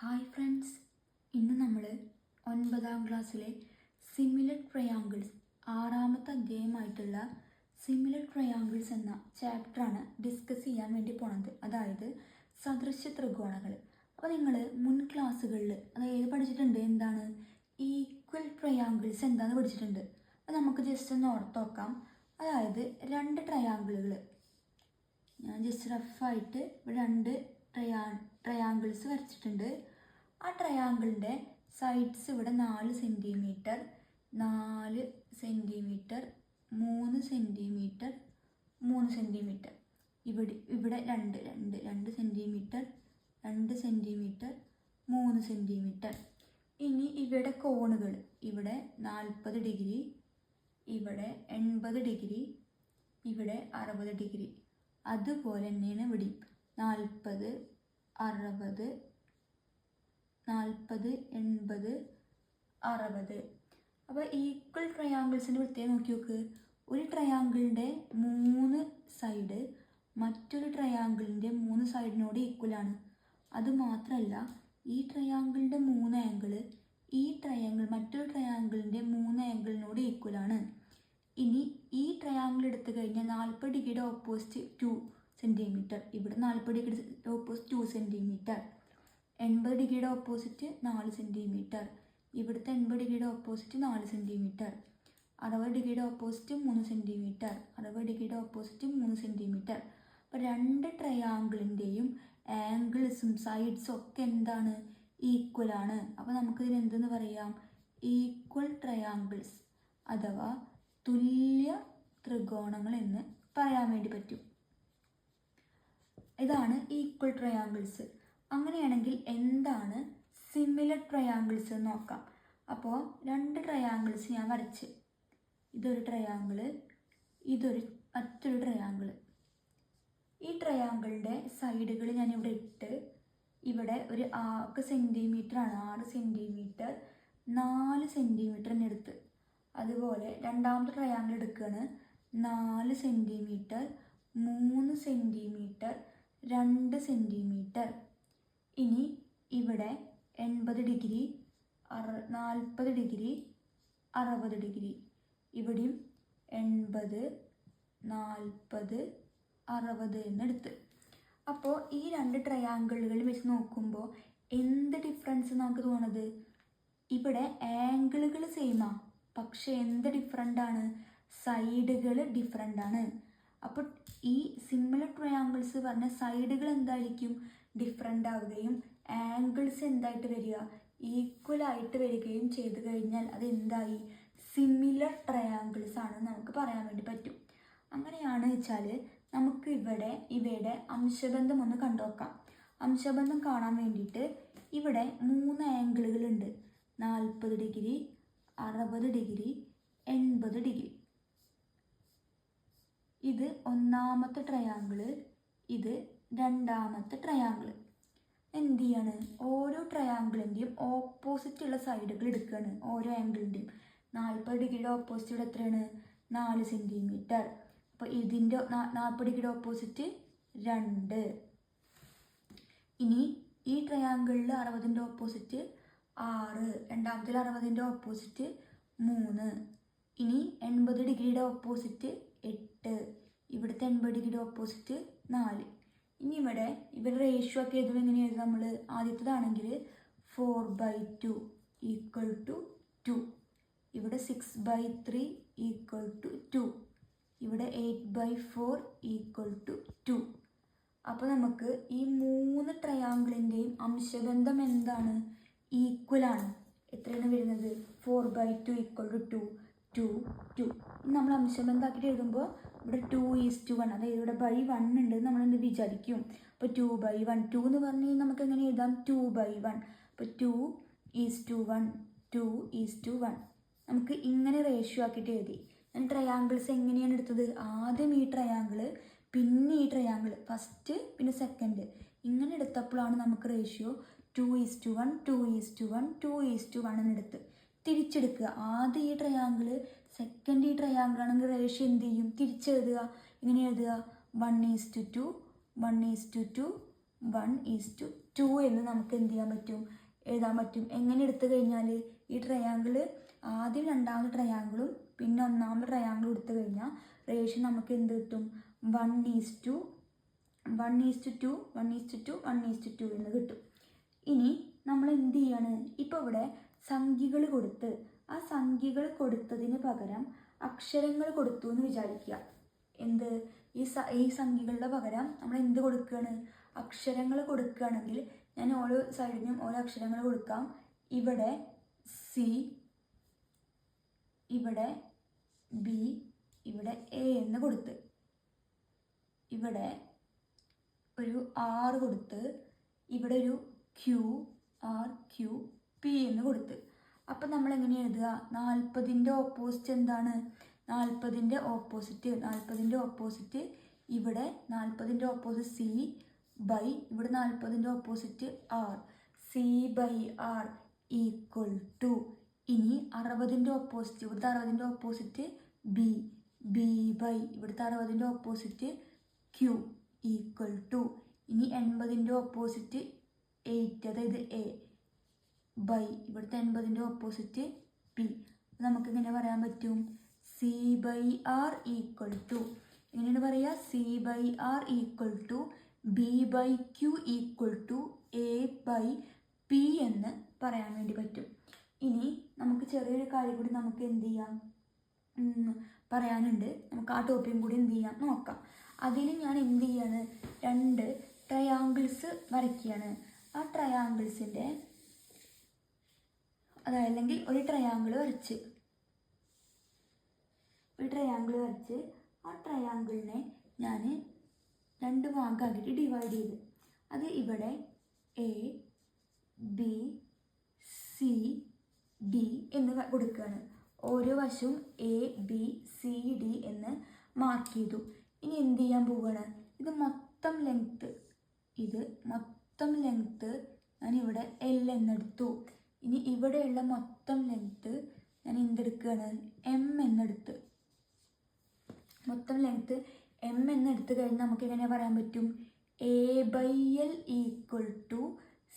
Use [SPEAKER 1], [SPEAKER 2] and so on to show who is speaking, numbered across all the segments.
[SPEAKER 1] Hi friends, ഇന്ന് നമ്മൾ 9ാം ക്ലാസ്സിലെ സിമിലർ ട്രയാങ്കിൾസ് ആറാമത്തെ അധ്യായമായിട്ടുള്ള സിമിലർ ട്രയാങ്കിൾസ് എന്ന ചാപ്റ്ററാണ് ഡിസ്കസ് ചെയ്യാൻ വേണ്ടി പോണത്. അതായത് സദൃശ്യ ത്രികോണങ്ങൾ. അപ്പോൾ നിങ്ങൾ മുൻ ക്ലാസ്സുകളിൽ അതായത് പഠിച്ചിട്ടുണ്ട് എന്താണ് ഈക്വൽ ട്രയാങ്കിൾസ് എന്താണെന്ന് പഠിച്ചിട്ടുണ്ട്. അപ്പോൾ നമുക്ക് ജസ്റ്റ് ഒന്ന് ഓർത്ത് നോക്കാം. അതായത് രണ്ട് ട്രയാങ്കിളുകൾ, ഞാൻ ജസ്റ്റ് റഫായിട്ട് രണ്ട് ട്രയാങ്കിൾസ് വരച്ചിട്ടുണ്ട്. ആ ട്രയാങ്കിളിൻ്റെ സൈഡ്സ് ഇവിടെ 4 സെൻറ്റിമീറ്റർ, 4 സെൻറ്റിമീറ്റർ, 3 സെൻറ്റിമീറ്റർ, 3 സെൻറ്റിമീറ്റർ, ഇവിടെ 2 സെൻറ്റിമീറ്റർ, 2 സെൻറ്റിമീറ്റർ, 3 സെൻറ്റിമീറ്റർ. ഇനി ഇവിടെ കോണുകൾ, ഇവിടെ 40 ഡിഗ്രി, ഇവിടെ 80 ഡിഗ്രി, ഇവിടെ 60 ഡിഗ്രി. അതുപോലെ തന്നെയാണ് ഇവിടെ 40, 60, 40, 80, 60. അപ്പോൾ ഈക്വൽ ട്രയാങ്കിൾസിൻ്റെ പ്രത്യേകം നോക്കി നോക്ക്. ഒരു ട്രയാങ്കിളിൻ്റെ 3 സൈഡ് മറ്റൊരു ട്രയാങ്കിളിൻ്റെ 3 സൈഡിനോട് ഈക്വലാണ്. അതുമാത്രമല്ല, ഈ ട്രയാങ്കിളിൻ്റെ 3 ആംഗിള് മറ്റൊരു ട്രയാങ്കിളിൻ്റെ 3 ആംഗിളിനോട് ഈക്വലാണ്. ഇനി ഈ ട്രയാങ്കിൾ എടുത്തു കഴിഞ്ഞാൽ 40 ഡിഗ്രിയുടെ ഓപ്പോസിറ്റ് 2 സെൻറ്റിമീറ്റർ, ഇവിടെ 40 ഡിഗ്രി ഓപ്പോസിറ്റ് 2 സെൻറ്റിമീറ്റർ, 80 ഡിഗ്രിയുടെ ഓപ്പോസിറ്റ് 4 സെൻറ്റിമീറ്റർ, ഇവിടുത്തെ 80 ഡിഗ്രിയുടെ ഓപ്പോസിറ്റ് 4 സെൻറ്റിമീറ്റർ, 60 ഡിഗ്രിയുടെ ഓപ്പോസിറ്റ് 3 സെൻറ്റിമീറ്റർ, 60 ഡിഗ്രിയുടെ ഓപ്പോസിറ്റ് 3 സെൻറ്റിമീറ്റർ. അപ്പോൾ രണ്ട് ട്രയാങ്കിളിൻ്റെയും ആംഗിൾസും സൈഡ്സും ഒക്കെ എന്താണ്, ഈക്വലാണ്. അപ്പോൾ നമുക്കിതിന് എന്തെന്ന് പറയാം, ഈക്വൽ ട്രയാങ്കിൾസ് അഥവാ തുല്യ ത്രികോണങ്ങൾ എന്ന് പറയാൻ വേണ്ടി പറ്റും. ഇതാണ് ഈക്വൽ ട്രയാങ്കിൾസ്. അങ്ങനെയാണെങ്കിൽ എന്താണ് സിമിലർ ട്രയാങ്കിൾസ് എന്ന് നോക്കാം. അപ്പോൾ രണ്ട് ട്രയാങ്കിൾസ് ഞാൻ വരച്ച്, ഇതൊരു ട്രയാങ്കിള്, ഇതൊരു മറ്റൊരു ട്രയാങ്കിള്. ഈ ട്രയാങ്കിളിൻ്റെ സൈഡുകൾ ഞാനിവിടെ ഇട്ട്, ഇവിടെ ഒരു 6 സെൻറ്റിമീറ്ററാണ്, 6 സെൻറ്റിമീറ്റർ, 4 സെൻറ്റിമീറ്ററിന് എടുത്ത്. അതുപോലെ രണ്ടാമത്തെ ട്രയാങ്കിൾ എടുക്കുകയാണ്, 4 സെൻറ്റിമീറ്റർ, 3 സെൻറ്റിമീറ്റർ, 2 സെൻറ്റിമീറ്റർ. ഇനി ഇവിടെ 80 ഡിഗ്രി, 40 ഡിഗ്രി, 60 ഡിഗ്രി, ഇവിടെയും 80, 40, 60 എന്നെടുത്ത്. അപ്പോൾ ഈ രണ്ട് ട്രയാങ്കിളുകൾ വെച്ച് നോക്കുമ്പോൾ എന്ത് ഡിഫറൻസ് നമുക്ക് തോന്നുന്നത്, ഇവിടെ ആംഗിളുകൾ സെയിമാ, പക്ഷെ എന്ത് ഡിഫറൻ്റാണ്, സൈഡുകൾ ഡിഫറൻ്റാണ്. അപ്പോൾ ഈ സിമിലർ ട്രയാങ്കിൾസ് പറഞ്ഞ സൈഡുകൾ എന്തായിരിക്കും, ഡിഫറൻ്റ് ആവുകയും ആംഗിൾസ് എന്തായിട്ട് വരിക, ഈക്വലായിട്ട് വരികയും ചെയ്തു കഴിഞ്ഞാൽ അതെന്തായി, സിമിലർ ട്രയാങ്കിൾസ് ആണെന്ന് നമുക്ക് പറയാൻ വേണ്ടി പറ്റും. അങ്ങനെയാണ് വെച്ചാൽ നമുക്ക് ഇവയുടെ അംശബന്ധം ഒന്ന് കണ്ടുനോക്കാം. അംശബന്ധം കാണാൻ വേണ്ടിയിട്ട് ഇവിടെ 3 ആംഗിളുകളുണ്ട്, 40 ഡിഗ്രി, 60 ഡിഗ്രി, 80 ഡിഗ്രി. ഇത് ഒന്നാമത്തെ ട്രയാങ്കിള്, ഇത് രണ്ടാമത്തെ ട്രയാങ്കിള്. എന്ത് ചെയ്യാണ്, ഓരോ ട്രയാങ്കിളിൻ്റെയും ഓപ്പോസിറ്റുള്ള സൈഡുകൾ എടുക്കുകയാണ്. ഓരോ ആംഗിളിൻ്റെയും 40 ഡിഗ്രിയുടെ ഓപ്പോസിറ്റ് ഇവിടെ എത്രയാണ്, 4 സെൻറ്റിമീറ്റർ. അപ്പോൾ ഇതിൻ്റെ 40 ഡിഗ്രിയുടെ ഓപ്പോസിറ്റ് 2. ഇനി ഈ ട്രയാങ്കിളിൽ 60ൻ്റെ ഓപ്പോസിറ്റ് 6, രണ്ടാമത്തിൽ 60ൻ്റെ ഓപ്പോസിറ്റ് 3. ഇനി 80 ഡിഗ്രിയുടെ ഓപ്പോസിറ്റ് 8, ഇവിടുത്തെ 80 ഡിഗ്രിയുടെ ഓപ്പോസിറ്റ് 4. ഇനി ഇവരുടെ റേഷ്യോ ഒക്കെ എഴുതുമ്പോൾ എങ്ങനെ എഴുതും, നമ്മൾ ആദ്യത്തേതാണെങ്കിൽ 4/2 ഈക്വൽ ടു 2, ഇവിടെ 6/3 ഈക്വൽ ടു 2, ഇവിടെ 8/4 ഈക്വൽ ടു 2. അപ്പോൾ നമുക്ക് ഈ 3 ട്രയാങ്കിളിൻ്റെയും അംശബന്ധം എന്താണ്, ഈക്വലാണ്. എത്രയാണ് വരുന്നത്, 4/2 ഈക്വൽ ടു 2, 2. നമ്മൾ അംശബന്ധമാക്കിയിട്ട് എഴുതുമ്പോൾ ഇവിടെ 2:1, അതായത് ഇവിടെ /1 ഉണ്ട് നമ്മളെന്ത് വിചാരിക്കും. അപ്പോൾ 2/1, 2 എന്ന് പറഞ്ഞു കഴിഞ്ഞാൽ നമുക്ക് എങ്ങനെ എഴുതാം, 2/1. അപ്പോൾ 2:1, 2:1. നമുക്ക് ഇങ്ങനെ റേഷ്യോ ആക്കിയിട്ട് എഴുതി. ഞാൻ ട്രയാങ്കിൾസ് എങ്ങനെയാണ് എടുത്തത്, ആദ്യം ഈ ട്രയാങ്കിള്, പിന്നെ ഈ ട്രയാങ്കിള്, ഫസ്റ്റ് പിന്നെ സെക്കൻഡ്, ഇങ്ങനെ എടുത്തപ്പോഴാണ് നമുക്ക് റേഷ്യോ 2:1, 2:1, 2:1 എന്നെടുത്ത്. തിരിച്ചെടുക്കുക, ആദ്യം ഈ ട്രയാങ്കിള്, സെക്കൻഡ് ഈ ട്രയാങ്കിൾ ആണെങ്കിൽ റേഷ്യോ എന്ത് ചെയ്യും, തിരിച്ചെഴുതുക. ഇങ്ങനെ എഴുതുക, 1:2, 1:2, 1:2. 2 എന്ന് നമുക്ക് എന്ത് ചെയ്യാൻ പറ്റും, എഴുതാൻ പറ്റും. എങ്ങനെ എടുത്തു കഴിഞ്ഞാൽ ഈ ട്രയാങ്കിൾ ആദ്യം രണ്ടാമത്തെ ട്രയാങ്കിളും പിന്നെ ഒന്നാമത്തെ ട്രയാങ്കിളും എടുത്തു കഴിഞ്ഞാൽ റേഷ്യോ നമുക്ക് എന്ത് കിട്ടും, 1:2 1:2 1:2 1:2 എന്ന് കിട്ടും. ഇനി നമ്മൾ എന്ത് ചെയ്യാണ്, ഇപ്പോൾ ഇവിടെ സംഖ്യകൾ കൊടുത്ത് ആ സംഖ്യകൾ കൊടുത്തതിന് പകരം അക്ഷരങ്ങൾ കൊടുത്തു എന്ന് വിചാരിക്കുക. എന്ത് ഈ സംഖ്യകളുടെ പകരം നമ്മൾ എന്ത് കൊടുക്കുകയാണ്, അക്ഷരങ്ങൾ കൊടുക്കുകയാണെങ്കിൽ ഞാൻ ഓരോ സൈഡിനും ഓരോ അക്ഷരങ്ങൾ കൊടുക്കാം. ഇവിടെ സി, ഇവിടെ ബി, ഇവിടെ എ എന്ന് കൊടുത്ത്, ഇവിടെ ഒരു ആർ കൊടുത്ത്, ഇവിടെ ഒരു ക്യൂ ആർ ക്യൂ പി എന്ന് കൊടുത്ത്. അപ്പം നമ്മൾ എങ്ങനെ എഴുതുക, 40ൻ്റെ ഓപ്പോസിറ്റ് എന്താണ്, 40ൻ്റെ ഓപ്പോസിറ്റ് ഇവിടെ 40ൻ്റെ ഓപ്പോസിറ്റ് സി ബൈ ഇവിടെ 40ൻ്റെ opposite R, C by R equal to. ഇനി 60ൻ്റെ ഓപ്പോസിറ്റ് ഇവിടുത്തെ 60ൻ്റെ ഓപ്പോസിറ്റ് ബി, ബി ബൈ ഇവിടുത്തെ 60ൻ്റെ ഓപ്പോസിറ്റ് ക്യൂ ഈക്വൽ ടു. ഇനി 80ൻ്റെ ഓപ്പോസിറ്റ് 8 അതായത് എ ബൈ ഇവിടുത്തെ 80ൻ്റെ ഓപ്പോസിറ്റ് പി. നമുക്കിങ്ങനെ പറയാൻ പറ്റും c by R equal to, എങ്ങനെയാണ് പറയുക, c by R equal to b by q equal to a by p എന്ന് പറയാൻ വേണ്ടി പറ്റും. ഇനി നമുക്ക് ചെറിയൊരു കാര്യം കൂടി നമുക്ക് എന്ത് ചെയ്യാം പറയാനുണ്ട്, നമുക്ക് ആ ടോപ്പിക്കും കൂടി എന്ത് ചെയ്യാം നോക്കാം. അതിൽ ഞാൻ എന്ത് ചെയ്യാണ്, 2 ട്രയാങ്കിൾസ് വരയ്ക്കുകയാണ്. ആ ട്രയാങ്കിൾസിൻ്റെ അതല്ലെങ്കിൽ ഒരു ട്രയാങ്കിൾ വരച്ച് ആ ട്രയാങ്കിളിനെ ഞാൻ 2 ഭാഗമാക്കിയിട്ട് ഡിവൈഡ് ചെയ്ത്, അത് ഇവിടെ എ ബി സി ഡി എന്ന് കൊടുക്കുകയാണ്. ഓരോ വശവും എ ബി സി ഡി എന്ന് മാർക്ക് ചെയ്തു. ഇനി എന്ത് ചെയ്യാൻ പോവുകയാണ്, ഇത് മൊത്തം ലെങ്ത്ത് ഞാൻ ഇവിടെ എൽ എന്നെടുത്തു. ഇനി ഇവിടെയുള്ള മൊത്തം ലെങ്ത്ത് ഞാൻ എന്തെടുക്കുകയാണ്, എം എന്നെടുത്ത്. മൊത്തം ലെങ്ത്ത് എം എന്നെടുത്ത് കഴിഞ്ഞ് നമുക്ക് എങ്ങനെ പറയാൻ പറ്റും, A by l equal to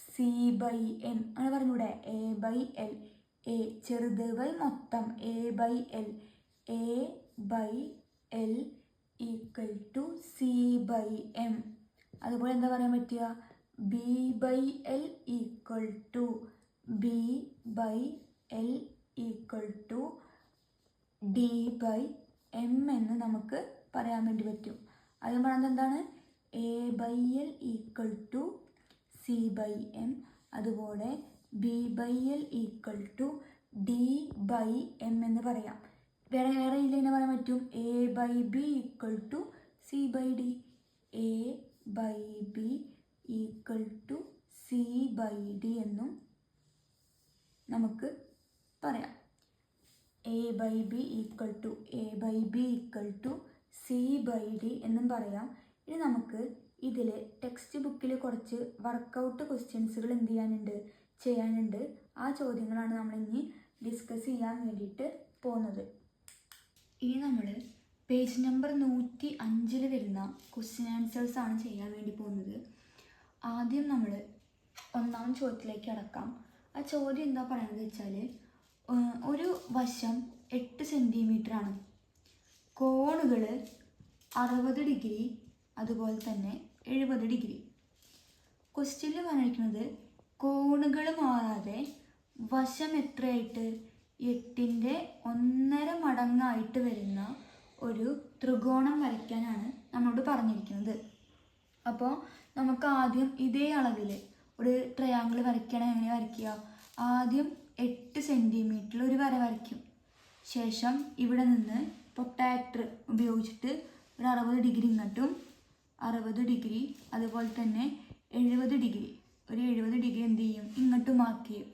[SPEAKER 1] C by m അങ്ങനെ പറഞ്ഞൂടെ. എ ബൈ എൽ, എ ചെറുത് ബൈ മൊത്തം, a by l, a by l equal to C by m. അതുപോലെ എന്താ പറയാൻ പറ്റുക, b by l equal to b by l equal to D by M എന്ന് നമുക്ക് പറയാൻ വേണ്ടി പറ്റും. അത് പറയുന്നത് എന്താണ്, a by l equal to C by m, അതുപോലെ b by l equal to D by M എന്ന് പറയാം. വേറെ ഇതിൽ എങ്ങനെ പറയാൻ പറ്റും, A by B equal to C by D, A by B equal to C by D എന്നും നമുക്ക് പറയാം. A by B equal to C by D എന്നും പറയാം. ഇനി നമുക്ക് ഇതിൽ ടെക്സ്റ്റ് ബുക്കിൽ കുറച്ച് വർക്കൗട്ട് ക്വസ്റ്റ്യൻസുകൾ ചെയ്യാനുണ്ട്. ആ ചോദ്യങ്ങളാണ് നമ്മളിനി ഡിസ്കസ് ചെയ്യാൻ വേണ്ടിയിട്ട് പോകുന്നത്. ഇനി നമ്മൾ പേജ് നമ്പർ 105 വരുന്ന ക്വസ്റ്റ്യൻ ആൻസേഴ്സാണ് ചെയ്യാൻ വേണ്ടി പോകുന്നത്. ആദ്യം നമ്മൾ ഒന്നാം ചോദ്യത്തിലേക്ക് കടക്കാം. ആ ചോദ്യം എന്താ പറയുന്നത് വെച്ചാൽ, ഒരു വശം 8 സെൻറ്റിമീറ്ററാണ്, കോണുകൾ 60 ഡിഗ്രി അതുപോലെ തന്നെ 70 ഡിഗ്രി. ക്വസ്റ്റ്യനിൽ പറഞ്ഞിരിക്കുന്നത് കോണുകൾ മാറാതെ വശം എത്രയായിട്ട് 8ൻ്റെ 1.5 മടങ്ങായിട്ട് വരുന്ന ഒരു ത്രികോണം വരയ്ക്കാനാണ് നമ്മളോട് പറഞ്ഞിരിക്കുന്നത്. അപ്പോൾ നമുക്ക് ആദ്യം ഇതേ അളവിൽ ഒരു ട്രയാങ്കിൾ വരയ്ക്കുകയാണെങ്കിൽ എങ്ങനെ വരയ്ക്കുക, ആദ്യം 8 സെൻറ്റിമീറ്ററിൽ ഒരു വര വരയ്ക്കും. ശേഷം ഇവിടെ നിന്ന് പ്രൊട്ടാക്ടർ ഉപയോഗിച്ചിട്ട് ഒരു 60 ഡിഗ്രി ഇങ്ങോട്ടും 60 ഡിഗ്രി അതുപോലെ തന്നെ 70 ഡിഗ്രി, ഒരു 70 ഡിഗ്രി എന്ത് ചെയ്യും, ഇങ്ങോട്ടും മാർക്ക് ചെയ്യും.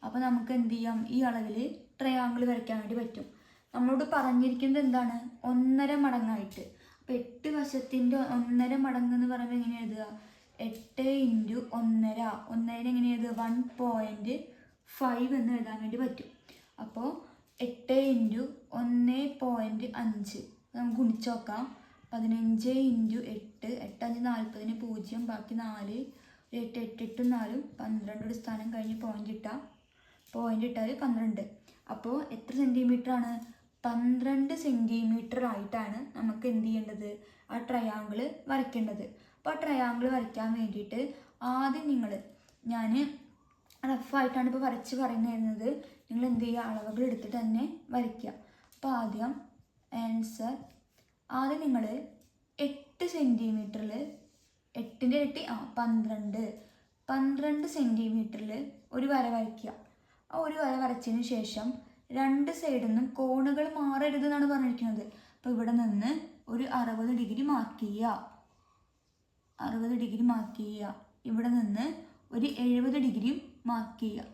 [SPEAKER 1] അപ്പോൾ നമുക്ക് എന്ത് ചെയ്യാം, ഈ അളവിൽ ട്രയാങ്കിൾ വരയ്ക്കാൻ വേണ്ടി പറ്റും. നമ്മളോട് പറഞ്ഞിരിക്കുന്നത് എന്താണ്, 1.5 മടങ്ങായിട്ട്. അപ്പോൾ 8 വശത്തിൻ്റെ 1.5 മടങ്ങ് എന്ന് പറയുമ്പോൾ എങ്ങനെ എഴുതുക, 8 × 1.5, 1.5 എങ്ങനെ എഴുതുക, 1.5 എന്ന് എഴുതാൻ വേണ്ടി പറ്റും. അപ്പോൾ 8 × 1.5 നമുക്ക് ഗുണിച്ച് നോക്കാം. 15 × 8, 8 5 40, ബാക്കി 4, 8 8 4 12 ഒരു സ്ഥാനം കഴിഞ്ഞ് പോയിന്റ് ഇട്ടാൽ 12. അപ്പോൾ എത്ര സെൻറ്റിമീറ്റർ ആണ്? 12 സെൻറ്റിമീറ്റർ ആയിട്ടാണ് നമുക്ക് എന്ത് ചെയ്യേണ്ടത്? ആ ട്രയാങ്കിൾ വരയ്ക്കേണ്ടത്. അപ്പോൾ ആ ട്രയാങ്കിൾ വരയ്ക്കാൻ വേണ്ടിയിട്ട് ആദ്യം ഞാൻ റഫായിട്ടാണ് ഇപ്പോൾ വരച്ച് പറയുന്നത്. നിങ്ങൾ എന്ത് ചെയ്യുക? അളവുകൾ എടുത്തിട്ട് തന്നെ വരയ്ക്കുക. അപ്പോൾ ആദ്യം നിങ്ങൾ 8 സെൻറ്റിമീറ്ററിൽ 8ൻ്റെ ഇരട്ടി 12 സെൻറ്റിമീറ്ററിൽ ഒരു വര വരയ്ക്കുക. ആ ഒരു വര വരച്ചതിന് ശേഷം 2 സൈഡിൽ നിന്നും കോണുകൾ മാറരുത് എന്നാണ് പറഞ്ഞിരിക്കുന്നത്. അപ്പോൾ ഇവിടെ നിന്ന് ഒരു 60 ഡിഗ്രി മാർക്ക് ചെയ്യുക. 60 ഡിഗ്രി മാർക്ക് ചെയ്യുക. ഇവിടെ നിന്ന് ഒരു 70 ഡിഗ്രിയും മാർക്ക് ചെയ്യുക.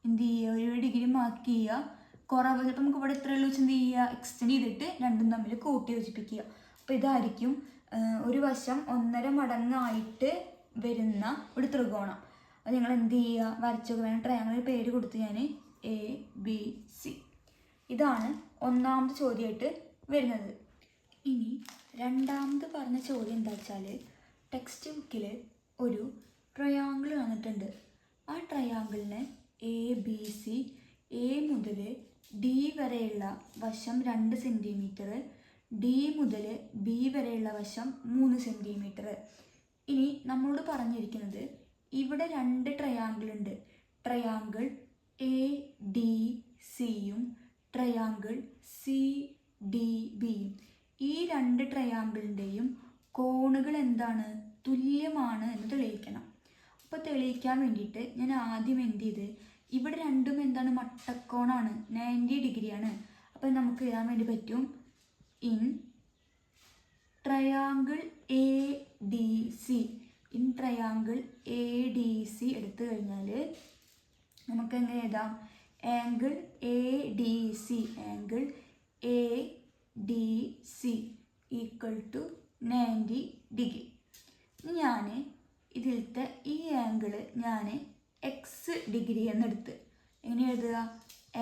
[SPEAKER 1] എന്ത് ചെയ്യുക? 70 ഡിഗ്രി മാർക്ക് ചെയ്യുക. കുറവ് ചിലപ്പോൾ നമുക്ക് ഇവിടെ എത്ര ഉള്ളൂ വെച്ച് എന്ത് ചെയ്യുക? എക്സ്റ്റെൻഡ് ചെയ്തിട്ട് രണ്ടും തമ്മിൽ കൂട്ടി യോജിപ്പിക്കുക. അപ്പോൾ ഇതായിരിക്കും ഒരു വശം 1.5 മടങ്ങായിട്ട് വരുന്ന ഒരു ത്രികോണം. അത് നിങ്ങൾ എന്ത് ചെയ്യുക? വരച്ചു വേണം. ട്രയാങ്കിൾ പേര് കൊടുത്ത് ഞാൻ ABC. ഇതാണ് ഒന്നാമത്തെ ചോദ്യമായിട്ട് വരുന്നത്. ഇനി രണ്ടാമത് പറഞ്ഞ ചോദ്യം എന്താ വെച്ചാൽ, ടെക്സ്റ്റ് ബുക്കിൽ ഒരു ട്രയാങ്കിൾ വന്നിട്ടുണ്ട്. ആ ട്രയാങ്കിളിന് ABC, A മുതൽ D വരെയുള്ള വശം 2 സെൻറ്റിമീറ്റർ, D മുതൽ B വരെയുള്ള വശം 3 സെൻറ്റിമീറ്റർ. ഇനി നമ്മളോട് പറഞ്ഞിരിക്കുന്നത് ഇവിടെ 2 ട്രയാങ്കിൾ ഉണ്ട്. ട്രയാങ്കിൾ ADCയും ട്രയാങ്കിൾ CDBയും. ഈ 2 ട്രയാങ്കിളിൻ്റെയും കോണുകൾ എന്താണ്? തുല്യമാണ് എന്ന് തെളിയിക്കണം. അപ്പോൾ തെളിയിക്കാൻ വേണ്ടിയിട്ട് ഞാൻ ആദ്യം എന്ത് ചെയ്ത്, ഇവിടെ രണ്ടും എന്താണ്? മട്ടക്കോണാണ്, 90 ഡിഗ്രിയാണ്. അപ്പോൾ നമുക്ക് എഴുതാൻ വേണ്ടി പറ്റും in triangle ADC. In triangle ADC എടുത്തു കഴിഞ്ഞാൽ നമുക്ക് എങ്ങനെ എഴുതാം? Angle ADC equal to 90 degree. ഞാൻ ഇതിലത്തെ ഈ ആംഗിൾ ഞാൻ എക്സ് ഡിഗ്രി എന്നെടുത്ത് എങ്ങനെ എഴുതുക?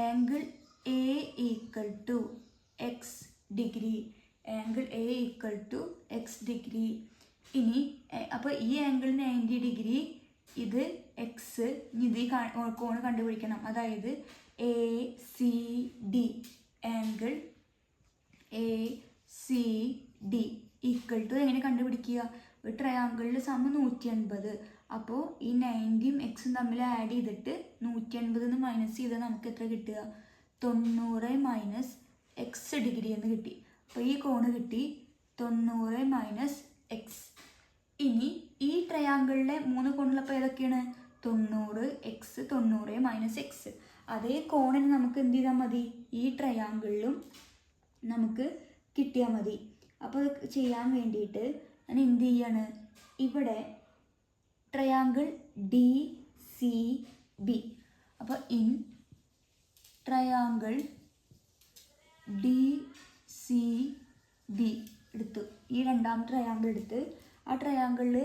[SPEAKER 1] Angle A equal to X degree. Angle A equal to X degree. ഇനി അപ്പോൾ ഈ ആംഗിൾ 90 ഡിഗ്രി, ഇത് എക്സ്. ഇത് കോണ് കണ്ടുപിടിക്കണം. അതായത് ACD. Angle ACD equal to എങ്ങനെ കണ്ടുപിടിക്കുക? ഒരു ട്രയാങ്കിളിൽ സമ 180. അപ്പോൾ ഈ 90യും എക്സും തമ്മിൽ ആഡ് ചെയ്തിട്ട് 180 മൈനസ് ചെയ്താൽ നമുക്ക് എത്ര കിട്ടുക? 90 മൈനസ് എക്സ് ഡിഗ്രി എന്ന് കിട്ടി. അപ്പോൾ ഈ കോണ് കിട്ടി 90 മൈനസ് എക്സ്. ഇനി ഈ ട്രയാങ്കിളിലെ 3 കോണുള്ളപ്പോൾ ഏതൊക്കെയാണ്? 90, എക്സ്, 90 മൈനസ് എക്സ്. അതേ കോണിന് നമുക്ക് എന്ത് ചെയ്താൽ മതി? ഈ ട്രയാങ്കിളിലും നമുക്ക് കിട്ടിയാൽ മതി. അപ്പോൾ അത് ചെയ്യാൻ വേണ്ടിയിട്ട് ഞാൻ എന്ത് ചെയ്യാണ്? ഇവിടെ ട്രയാങ്കിൾ DCB. അപ്പോൾ ഇൻ ട്രയാങ്കിൾ DCB എടുത്തു. ഈ രണ്ടാമത്തെ ട്രയാങ്കിൾ എടുത്ത് ആ ട്രയാങ്കിളിൽ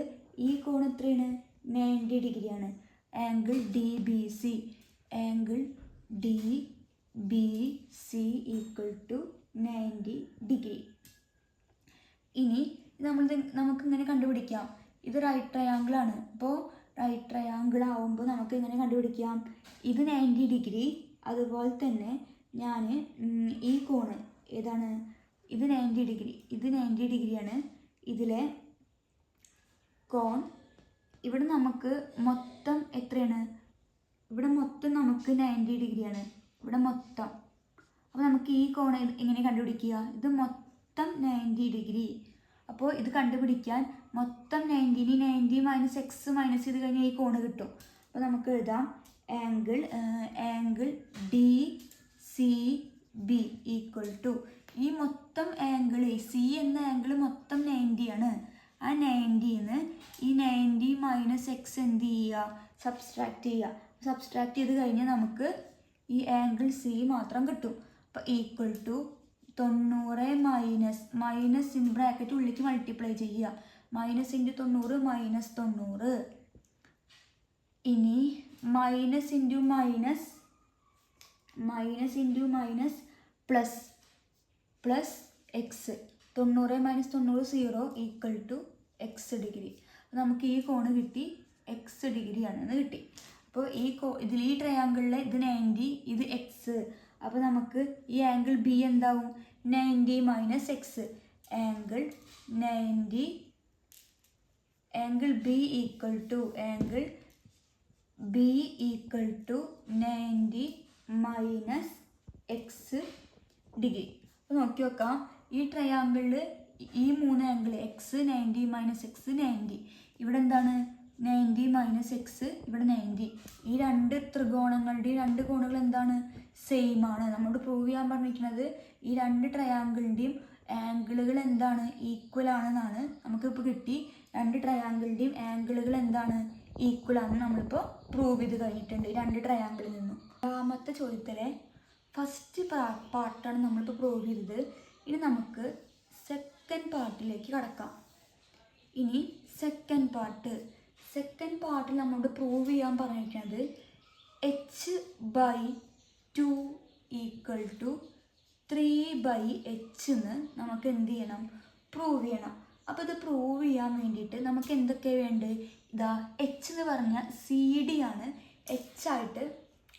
[SPEAKER 1] ഈ കോൺ എത്രയാണ്? 90 ഡിഗ്രിയാണ്. Angle DBC. Angle DBC equal to 90 degree. ഇനി നമുക്ക് ഇങ്ങനെ കണ്ടുപിടിക്കാം. ഇത് റൈറ്റ് ട്രയാങ്കിൾ ആണ്. അപ്പോൾ റൈറ്റ് ട്രയാങ്കിൾ ആവുമ്പോൾ നമുക്ക് എങ്ങനെ കണ്ടുപിടിക്കാം? ഇത് 90 ഡിഗ്രി. അതുപോലെ തന്നെ ഞാൻ ഈ കോണ് ഏതാണ്? ഇത് 90 ഡിഗ്രി. ഇത് 90 ഡിഗ്രിയാണ്. ഇതിലെ കോൺ ഇവിടെ നമുക്ക് മൊത്തം എത്രയാണ്? ഇവിടെ മൊത്തം നമുക്ക് 90 ഡിഗ്രിയാണ്. ഇവിടെ മൊത്തം. അപ്പോൾ നമുക്ക് ഈ കോൺ എങ്ങനെ കണ്ടുപിടിക്കുക? ഇത് മൊത്തം 90 ഡിഗ്രി. അപ്പോൾ ഇത് കണ്ടുപിടിക്കാൻ മൊത്തം 90 മൈനസ് എക്സ് മൈനസ് ചെയ്ത് കഴിഞ്ഞാൽ ഈ കോണ് കിട്ടും. അപ്പോൾ നമുക്ക് എഴുതാം ആംഗിൾ DCB ഈക്വൽ ടു ഈ മൊത്തം ആംഗിൾ സി എന്ന ആംഗിൾ മൊത്തം 90 ആണ്. ആ 90ന്ന് ഈ 90 മൈനസ് എക്സ് എന്ത് ചെയ്യുക? സബ്സ്ട്രാക്ട് ചെയ്യുക. സബ്സ്ട്രാക്ട് ചെയ്ത് കഴിഞ്ഞാൽ നമുക്ക് ഈ ആംഗിൾ സി മാത്രം കിട്ടും. അപ്പോൾ equal to 90 minus in bracket ഉള്ളിലേക്ക് മൾട്ടിപ്ലൈ ചെയ്യുക. Minus into 90 minus 90. ഇനി minus into minus plus X. 90 minus 90 0 equal to X degree. നമുക്ക് ഈ കോണ് കിട്ടി എക്സ് ഡിഗ്രി ആണെന്ന് കിട്ടി. അപ്പോൾ ഇതിൽ ഈ ട്രയാങ്കിളിലെ ഇത് 90, ഇത് എക്സ്. അപ്പോൾ നമുക്ക് ഈ ആംഗിൾ ബി എന്താവും? 90 minus X. Angle B equal to 90 minus X degree. അപ്പോൾ നോക്കി നോക്കാം, ഈ ട്രയാങ്കിളിൽ ഈ 3 ആംഗിൾ എക്സ് 90 മൈനസ് എക്സ് 90, ഇവിടെ എന്താണ് 90 മൈനസ് എക്സ്, ഇവിടെ 90. ഈ രണ്ട് ത്രികോണങ്ങളുടെയും രണ്ട് കോണുകൾ എന്താണ്? സെയിം ആണ്. നമ്മളോട് പ്രൂവ് ചെയ്യാൻ പറഞ്ഞിരിക്കുന്നത് ഈ രണ്ട് ട്രയാങ്കിളിൻ്റെയും ആംഗിളുകൾ എന്താണ്? ഈക്വൽ ആണെന്നാണ്. നമുക്കിപ്പോൾ കിട്ടി രണ്ട് ട്രയാങ്കിളിൻ്റെയും ആംഗിളുകൾ എന്താണ്? ഈക്വൽ ആണെന്ന് നമ്മളിപ്പോൾ പ്രൂവ് ചെയ്ത് കഴിഞ്ഞിട്ടുണ്ട് രണ്ട് ട്രയാങ്കിളിൽ നിന്നും. രണ്ടാമത്തെ ചോദ്യത്തിലെ ഫസ്റ്റ് പാർട്ടാണ് നമ്മളിപ്പോൾ പ്രൂവ് ചെയ്തത്. ഇനി നമുക്ക് സെക്കൻഡ് പാർട്ടിലേക്ക് കടക്കാം. ഇനി സെക്കൻഡ് പാർട്ടിൽ നമ്മളോട് പ്രൂവ് ചെയ്യാൻ പറഞ്ഞിരിക്കുന്നത് h/2 ഈക്വൽ ടു 3/h എന്ന് നമുക്ക് എന്ത് ചെയ്യണം? പ്രൂവ് ചെയ്യണം. അപ്പോൾ ഇത് പ്രൂവ് ചെയ്യാൻ വേണ്ടിയിട്ട് നമുക്ക് എന്തൊക്കെയാണ് വേണ്ടത്? ഇതാ h എന്ന് പറഞ്ഞാൽ CD ആണ് h ആയിട്ട്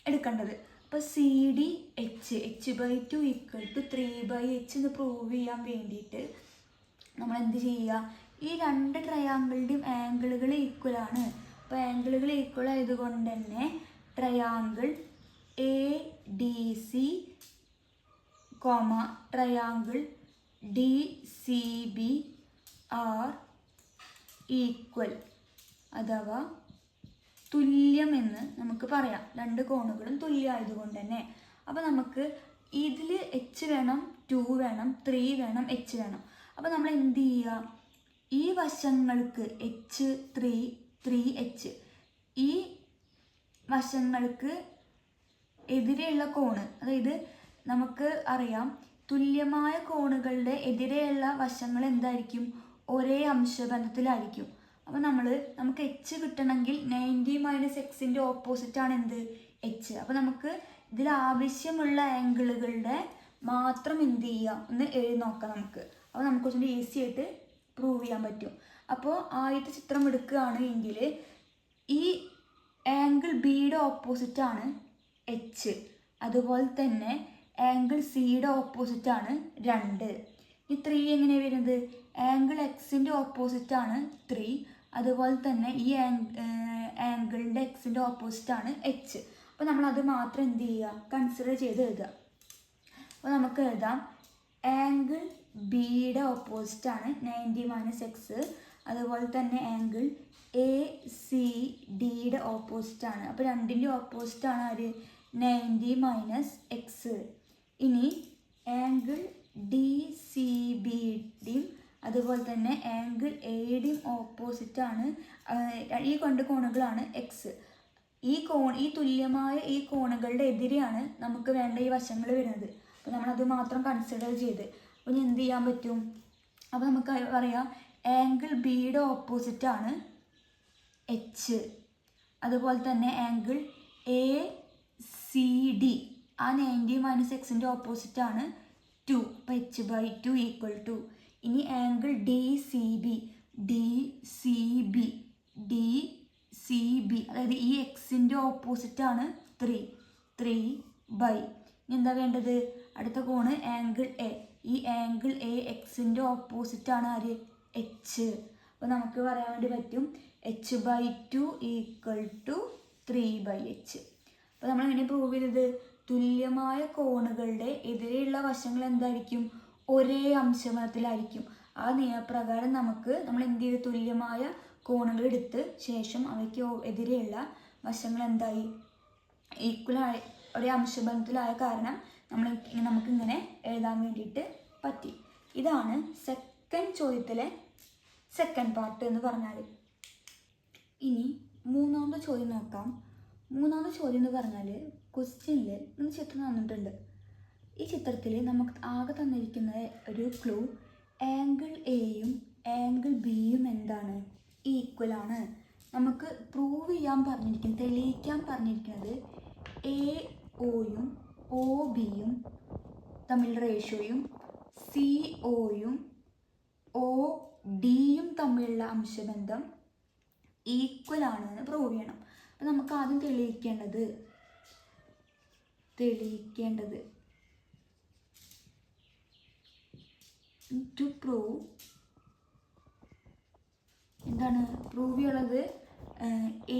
[SPEAKER 1] എടുക്കേണ്ടത്. അപ്പോൾ CD h/2 equal to 3/h എന്ന് പ്രൂവ് ചെയ്യാൻ വേണ്ടിയിട്ട് നമ്മൾ എന്ത് ചെയ്യുക? ഈ രണ്ട് ട്രയാങ്കിളിൻ്റെയും ആംഗിളുകൾ ഈക്വൽ ആണ്. അപ്പോൾ ആംഗിളുകൾ ഈക്വൽ ആയതുകൊണ്ട് തന്നെ triangle ADC, triangle DCB are equal അഥവാ തുല്യമെന്ന് നമുക്ക് പറയാം. രണ്ട് കോണുകളും തുല്യമായതുകൊണ്ട് തന്നെ. അപ്പോൾ നമുക്ക് ഇതിൽ h വേണം, 2 വേണം, 3 വേണം, h വേണം. അപ്പോൾ നമ്മൾ എന്ത് ചെയ്യുക? ഈ വശങ്ങൾക്ക് h 3h, ഈ വശങ്ങൾക്ക് എതിരെയുള്ള കോണ്, അതായത് നമുക്ക് അറിയാം തുല്യമായ കോണുകളുടെ എതിരെയുള്ള വശങ്ങൾ എന്തായിരിക്കും? ഒരേ അംശബന്ധത്തിലായിരിക്കും. അപ്പോൾ നമുക്ക് h കിട്ടണമെങ്കിൽ 90 മൈനസ് എക്സിൻ്റെ ഓപ്പോസിറ്റാണ് എന്ത്? h. അപ്പോൾ നമുക്ക് ഇതിൽ ആവശ്യമുള്ള ആംഗിളുകളുടെ മാത്രം എന്ത് ചെയ്യുക? ഒന്ന് എഴുതി നോക്കാം നമുക്ക്. അപ്പോൾ നമുക്ക് കുറച്ചുകൂടി ഈസി ആയിട്ട് പ്രൂവ് ചെയ്യാൻ പറ്റും. അപ്പോൾ ആദ്യത്തെ ചിത്രം എടുക്കുകയാണ് എങ്കിൽ ഈ ആംഗിൾ ബിയുടെ ഓപ്പോസിറ്റാണ് h. അതുപോലെ തന്നെ ആംഗിൾ സിയുടെ ഓപ്പോസിറ്റാണ് 2. ഈ 3 എങ്ങനെയാണ് വരുന്നത്? ആംഗിൾ എക്സിൻ്റെ ഓപ്പോസിറ്റാണ് 3. അതുപോലെ തന്നെ ഈ ആംഗിളിൻ്റെ എക്സിൻ്റെ ഓപ്പോസിറ്റാണ് h. അപ്പോൾ നമ്മളത് മാത്രം എന്ത് ചെയ്യുക? കൺസിഡർ ചെയ്ത് എഴുതുക. അപ്പോൾ നമുക്ക് എഴുതാം ആംഗിൾ ബിയുടെ ഓപ്പോസിറ്റാണ് 90 മൈനസ് എക്സ്. അതുപോലെ തന്നെ ആംഗിൾ ACDയുടെ ഓപ്പോസിറ്റാണ്. അപ്പോൾ രണ്ടിൻ്റെ ഓപ്പോസിറ്റാണ് ആര്? 90 മൈനസ് എക്സ്. ഇനി ആംഗിൾ DCBയുടെയും അതുപോലെ തന്നെ ആംഗിൾ എയുടെയും ഓപ്പോസിറ്റാണ്, ഈ രണ്ട് കോണുകളാണ് എക്സ്. ഈ തുല്യമായ ഈ കോണുകളുടെ എതിരെയാണ് നമുക്ക് വേണ്ട ഈ വശങ്ങൾ വരുന്നത്. അപ്പോൾ നമ്മളത് മാത്രം കൺസിഡർ ചെയ്ത് അപ്പോൾ ഇനി എന്ത് ചെയ്യാൻ പറ്റും? അപ്പോൾ നമുക്ക് പറയാം ആംഗിൾ ബിയുടെ ഓപ്പോസിറ്റാണ് h. അതുപോലെ തന്നെ ആംഗിൾ ACD ആ 90 മൈനസ് എക്സിൻ്റെ ഓപ്പോസിറ്റാണ് 2. അപ്പോൾ h/2 ഈക്വൽ ടു. ഇനി ആംഗിൾ DCB അതായത് ഈ എക്സിൻ്റെ ഓപ്പോസിറ്റാണ് 3/. ഇനി എന്താ വേണ്ടത്? അടുത്ത കോണ് ആംഗിൾ A. ഈ ആംഗിൾ A എക്സിൻ്റെ ഓപ്പോസിറ്റാണ് ആര്? h. അപ്പോൾ നമുക്ക് പറയാൻ വേണ്ടി പറ്റും h/2 ഈക്വൽ ടു 3/h. അപ്പോൾ നമ്മൾ എങ്ങനെ പ്രൂവ് ചെയ്തത്? തുല്യമായ കോണുകളുടെ എതിരെയുള്ള വശങ്ങൾ എന്തായിരിക്കും? ഒരേ അംശബന്ധത്തിലായിരിക്കും. ആ നിയമപ്രകാരം നമ്മൾ എന്ത് ചെയ്ത്? തുല്യമായ കോണുകൾ എടുത്ത് ശേഷം അവയ്ക്ക് എതിരെയുള്ള വശങ്ങൾ എന്തായി? ഈക്വലായി ഒരേ അംശബന്ധത്തിലായ കാരണം നമുക്കിങ്ങനെ എഴുതാൻ വേണ്ടിയിട്ട് പറ്റി. ഇതാണ് സെക്കൻഡ് ചോദ്യത്തിലെ സെക്കൻഡ് പാർട്ട് എന്ന് പറഞ്ഞാൽ. ഇനി മൂന്നാമത്തെ ചോദ്യം നോക്കാം. മൂന്നാമത്തെ ചോദ്യം എന്ന് പറഞ്ഞാൽ ക്വസ്റ്റ്യനിൽ ഒന്ന് ചിത്രം തന്നിട്ടുണ്ട്. ഈ ചിത്രത്തിൽ നമുക്ക് ആകെ തന്നിരിക്കുന്ന ഒരു ക്ലൂ ആംഗിൾ എയും ആംഗിൾ ബിയും എന്താണ്? ഈക്വലാണ്. നമുക്ക് പ്രൂവ് ചെയ്യാൻ പറഞ്ഞിരിക്കുന്നത്, തെളിയിക്കാൻ പറഞ്ഞിരിക്കുന്നത് AOയും OBയും തമ്മിലുള്ള റേഷ്യോയും COയും ഡിയും തമ്മിലുള്ള അംശബന്ധം ഈക്വൽ ആണെന്ന് പ്രൂവ് ചെയ്യണം. അപ്പം നമുക്ക് ആദ്യം തെളിയിക്കേണ്ടത് ടു പ്രൂവ് എന്താണ് പ്രൂവ് ചെയ്യുന്നത്?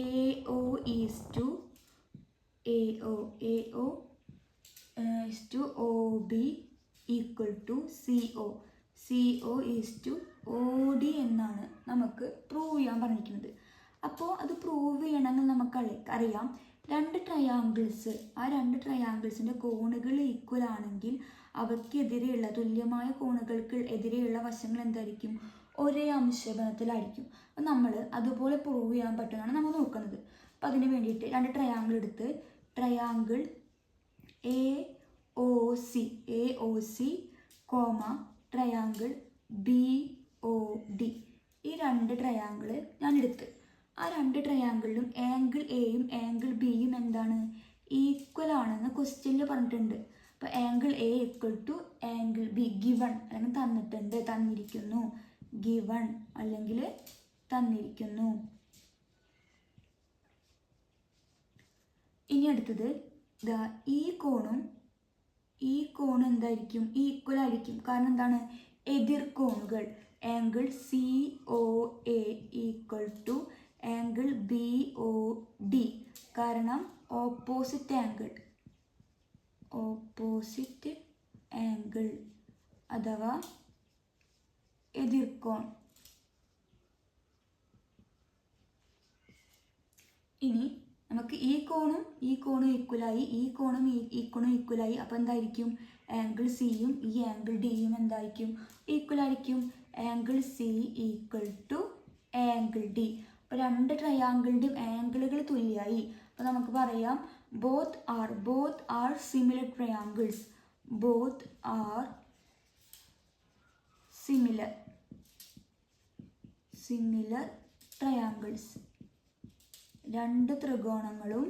[SPEAKER 1] AO is to OB equal to CO is to OD എന്നാണ് നമുക്ക് പ്രൂവ് ചെയ്യാൻ പറഞ്ഞിരിക്കുന്നത്. അപ്പോൾ അത് പ്രൂവ് ചെയ്യണമെങ്കിൽ നമുക്ക് അറിയാം, രണ്ട് ട്രയാങ്കിൾസിൻ്റെ കോണുകൾ ഈക്വൽ ആണെങ്കിൽ അവയ്ക്കെതിരെയുള്ള തുല്യമായ കോണുകൾക്ക് എതിരെയുള്ള വശങ്ങൾ എന്തായിരിക്കും? ഒരേ അംശബന്ധത്തിലായിരിക്കും. അപ്പം നമ്മൾ അതുപോലെ പ്രൂവ് ചെയ്യാൻ പറ്റുന്നതാണ് നമ്മൾ നോക്കുന്നത്. അപ്പം അതിന് വേണ്ടിയിട്ട് രണ്ട് ട്രയാങ്കിൾ എടുത്ത് ട്രയാങ്കിൾ AOC ട്രയാങ്കിൾ BOD ഈ രണ്ട് ട്രയാങ്കിൾ ഞാൻ എടുത്ത് ആ രണ്ട് ട്രയാങ്കിളിലും ആംഗിൾ എയും ആംഗിൾ ബിയും എന്താണ്? ഈക്വൽ ആണെന്ന് ക്വസ്റ്റ്യനിൽ പറഞ്ഞിട്ടുണ്ട്. അപ്പോൾ angle A equal to angle B given അല്ലെങ്കിൽ തന്നിരിക്കുന്നു. ഗിവൺ അല്ലെങ്കിൽ തന്നിരിക്കുന്നു. ഇനി അടുത്തത് ഈ കോണും എന്തായിരിക്കും? ഈക്വൽ ആയിരിക്കും. കാരണം എന്താണ്? എതിർകോണുകൾ angle COA equal to angle BOD. കാരണം ഓപ്പോസിറ്റ് ആംഗിൾ അഥവാ എതിർകോൺ. ഇനി നമുക്ക് ഈ കോണും ഈക്വലായി, ഈ കോണും ഈക്വലായി. അപ്പോൾ എന്തായിരിക്കും? ആംഗിൾ സിയും ഈ ആംഗിൾ ഡിയും എന്തായിരിക്കും? ഈക്വലായിരിക്കും. Angle C equal to angle D. അപ്പോൾ രണ്ട് ട്രയാങ്കിളിൻ്റെയും ആംഗിളുകൾ തുല്യമായി. അപ്പോൾ നമുക്ക് പറയാം both are similar triangles. Both are similar triangles. രണ്ട് ത്രികോണങ്ങളും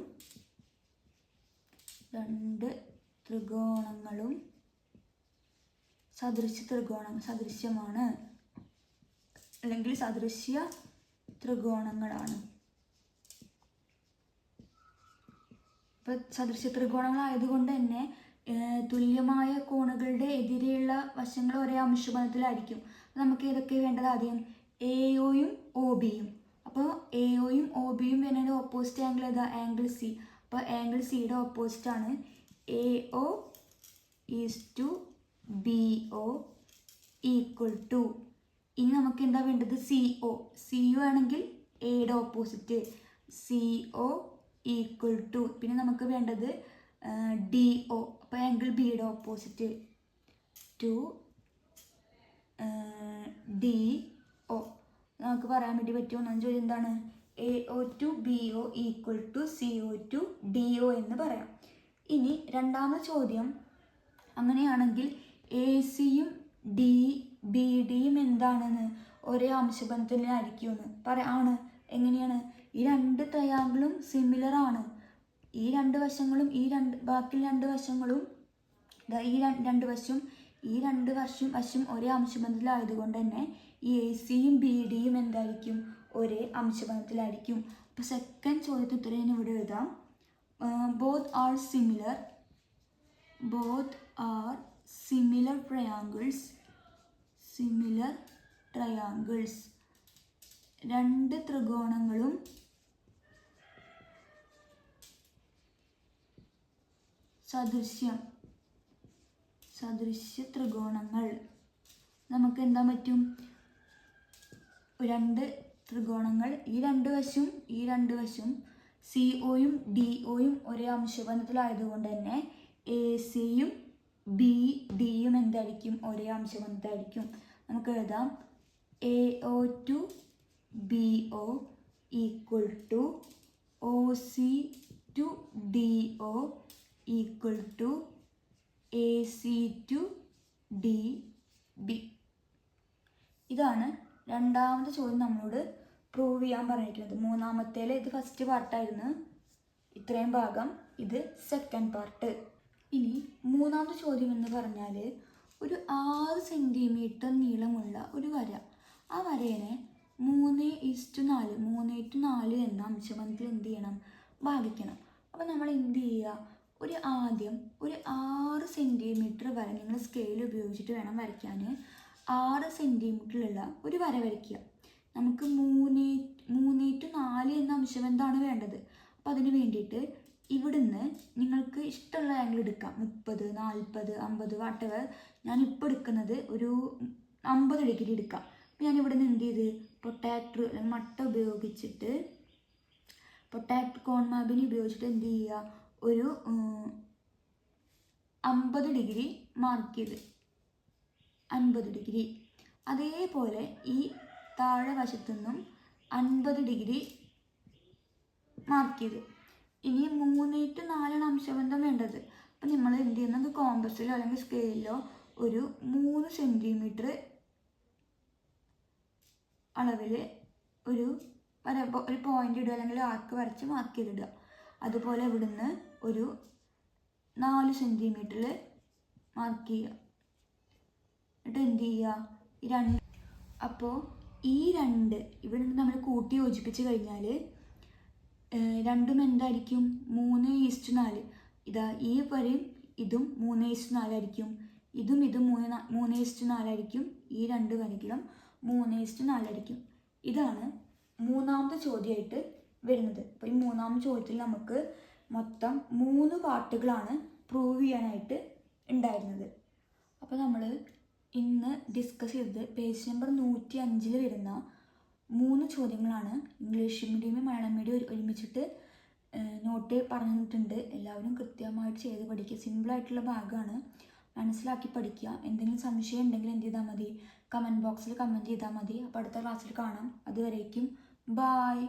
[SPEAKER 1] സദൃശ്യമാണ് അല്ലെങ്കിൽ സദൃശ്യ ത്രികോണങ്ങളാണ്. ഇപ്പം സദൃശ്യ ത്രികോണങ്ങളായതുകൊണ്ട് തന്നെ തുല്യമായ കോണുകളുടെ എതിരെയുള്ള വശങ്ങൾ ഒരേ അംശബന്ധത്തിലായിരിക്കും. നമുക്ക് ഏതൊക്കെ വേണ്ടത്? ആദ്യം AOയും OBയും. അപ്പോൾ AOയും OBയും വരുന്നതിൻ്റെ ഓപ്പോസിറ്റ് ആംഗിൾ ഏതാ? Angle C. അപ്പോൾ ആംഗിൾ സിയുടെ ഓപ്പോസിറ്റ് ആണ്. AO is to BO equal to. ഇനി നമുക്ക് എന്താ വേണ്ടത്? CO ആണെങ്കിൽ എയുടെ ഓപ്പോസിറ്റ് CO ഈക്വൽ ടു. പിന്നെ നമുക്ക് വേണ്ടത് DO. അപ്പോൾ ആംഗിൾ ബിയുടെ ഓപ്പോസിറ്റ് ടു DO. നമുക്ക് പറയാൻ വേണ്ടി പറ്റുമോ? ഒന്നാം ചോദ്യം എന്താണ്? AO to BO equal to CO to DO എന്ന് പറയാം. ഇനി രണ്ടാമത്തെ ചോദ്യം, അങ്ങനെയാണെങ്കിൽ ACയും BDയും എന്താണെന്ന്? ഒരേ അംശബന്ധത്തിലായിരിക്കുമെന്ന് ആണ്. എങ്ങനെയാണ്? ഈ രണ്ട് ട്രയാങ്കിളും സിമിലർ ആണ്. ഈ രണ്ട് വശങ്ങളും ബാക്കി രണ്ട് വശങ്ങളും ഈ രണ്ട് വശം ഒരേ അംശബന്ധത്തിലായതുകൊണ്ട് തന്നെ ഈ ACയും BDയും എന്തായിരിക്കും? ഒരേ അംശബന്ധത്തിലായിരിക്കും. അപ്പോൾ സെക്കൻഡ് ചോദ്യത്തിന് ഉത്തരം ഞാൻ ഇവിടെ എഴുതാം. Both are similar triangles. രണ്ട് ത്രികോണങ്ങളും സദൃശ്യ ത്രികോണങ്ങൾ. നമുക്ക് എന്താ പറ്റും? രണ്ട് ത്രികോണങ്ങൾ ഈ രണ്ട് വശം COയും DOയും ഒരേ അംശബന്ധത്തിലായതുകൊണ്ട് തന്നെ ACയും BDയും എന്തായിരിക്കും? ഒരേ അംശബന്ധത്തിലായിരിക്കും. നമുക്ക് എഴുതാം AO to BO equal to OC to DO equal to AC to DB. ഇതാണ് രണ്ടാമത്തെ ചോദ്യം നമ്മളോട് പ്രൂവ് ചെയ്യാൻ പറഞ്ഞിരിക്കുന്നത്. മൂന്നാമത്തേൽ ഇത് ഫസ്റ്റ് പാർട്ടായിരുന്നു, ഇത്രയും ഭാഗം. ഇത് സെക്കൻഡ് പാർട്ട്. ഇനി മൂന്നാമത്തെ ചോദ്യം എന്ന് പറഞ്ഞാൽ ഒരു 6 സെൻറ്റിമീറ്റർ നീളമുള്ള ഒരു വര ആ വരേനെ 3:4 3:4 എന്ന അംശബന്ധത്തിൽ എന്ത് ചെയ്യണം, ഭാഗിക്കണം. അപ്പോൾ നമ്മൾ എന്ത് ചെയ്യുക, ആദ്യം ഒരു 6 സെൻറ്റിമീറ്റർ വര നിങ്ങൾ സ്കെയിൽ ഉപയോഗിച്ചിട്ട് വേണം വരയ്ക്കാൻ. 6 സെൻറ്റിമീറ്ററിലുള്ള ഒരു വര വരയ്ക്കുക. നമുക്ക് 3:4 എന്ന അംശബന്ധമാണ് വേണ്ടത്. അപ്പോൾ അതിന് വേണ്ടിയിട്ട് ഇവിടുന്ന് നിങ്ങൾക്ക് ഇഷ്ടമുള്ള ആംഗിൾ എടുക്കാം. 30, 40, 50 വാട്ടെവർ. ഞാനിപ്പോൾ എടുക്കുന്നത് ഒരു 50 ഡിഗ്രി എടുക്കാം. അപ്പോൾ ഞാൻ ഇവിടുന്ന് എന്ത് ചെയ്ത് പ്രൊട്ടാക്ടർ അല്ലെങ്കിൽ മട്ട ഉപയോഗിച്ചിട്ട് പ്രൊട്ടാക്ടർ കോൺമാബിനി ഉപയോഗിച്ചിട്ട് എന്ത് ചെയ്യുക, ഒരു 50 ഡിഗ്രി മാർക്ക് ചെയ്ത് 50 ഡിഗ്രി. അതേപോലെ ഈ താഴെ വശത്തു നിന്നും 50 ഡിഗ്രി മാർക്ക് ചെയ്ത്. ഇനി 3:4 അംശബന്ധം വേണ്ടത്. അപ്പം നമ്മൾ എന്ത് ചെയ്യുന്നത്, കോമ്പസിലോ അല്ലെങ്കിൽ സ്കെയിലിലോ ഒരു 3 സെൻറ്റിമീറ്റർ അളവിൽ ഒരു പോയിന്റ് ഇടുക, അല്ലെങ്കിൽ ആർക്ക് വരച്ച് മാർക്ക് ചെയ്തിടുക. അതുപോലെ ഇവിടുന്ന് ഒരു 4 സെൻറ്റിമീറ്ററിൽ മാർക്ക് ചെയ്യുക. എന്നിട്ട് എന്ത് ചെയ്യുക, അപ്പോൾ ഈ രണ്ട് ഇവിടെ നമ്മൾ കൂട്ടി യോജിപ്പിച്ച് കഴിഞ്ഞാൽ രണ്ടും എന്തായിരിക്കും, 3:4. ഇതാ ഈ വരെയും ഇതും 3:4 ആയിരിക്കും. ഇതും 3:4 ആയിരിക്കും. ഈ രണ്ട് വരകളും 3:4 ആയിരിക്കും. ഇതാണ് മൂന്നാമത്തെ ചോദ്യമായിട്ട് വരുന്നത്. അപ്പോൾ ഈ മൂന്നാമത്തെ ചോദ്യത്തിൽ നമുക്ക് മൊത്തം 3 പാർട്ടുകളാണ് പ്രൂവ് ചെയ്യാനായിട്ട് ഉണ്ടായിരുന്നത്. അപ്പോൾ നമ്മൾ ഇന്ന് ഡിസ്കസ് ചെയ്തത് പേജ് നമ്പർ 105 വരുന്ന 3 ചോദ്യങ്ങളാണ്. ഇംഗ്ലീഷ് മീഡിയം മലയാളം മീഡിയം ഒരുമിച്ചിട്ട് നോട്ട് പറഞ്ഞിട്ടുണ്ട്. എല്ലാവരും കൃത്യമായിട്ട് ചെയ്ത് പഠിക്കുക. സിമ്പിളായിട്ടുള്ള ഭാഗമാണ്, മനസ്സിലാക്കി പഠിക്കുക. എന്തെങ്കിലും സംശയം ഉണ്ടെങ്കിൽ എന്ത് ചെയ്താൽ മതി, കമൻറ്റ് ബോക്സിൽ കമൻറ്റ് ചെയ്താൽ മതി. അപ്പോൾ അടുത്ത ക്ലാസ്സിൽ കാണാം. അതുവരേക്കും ബായ്.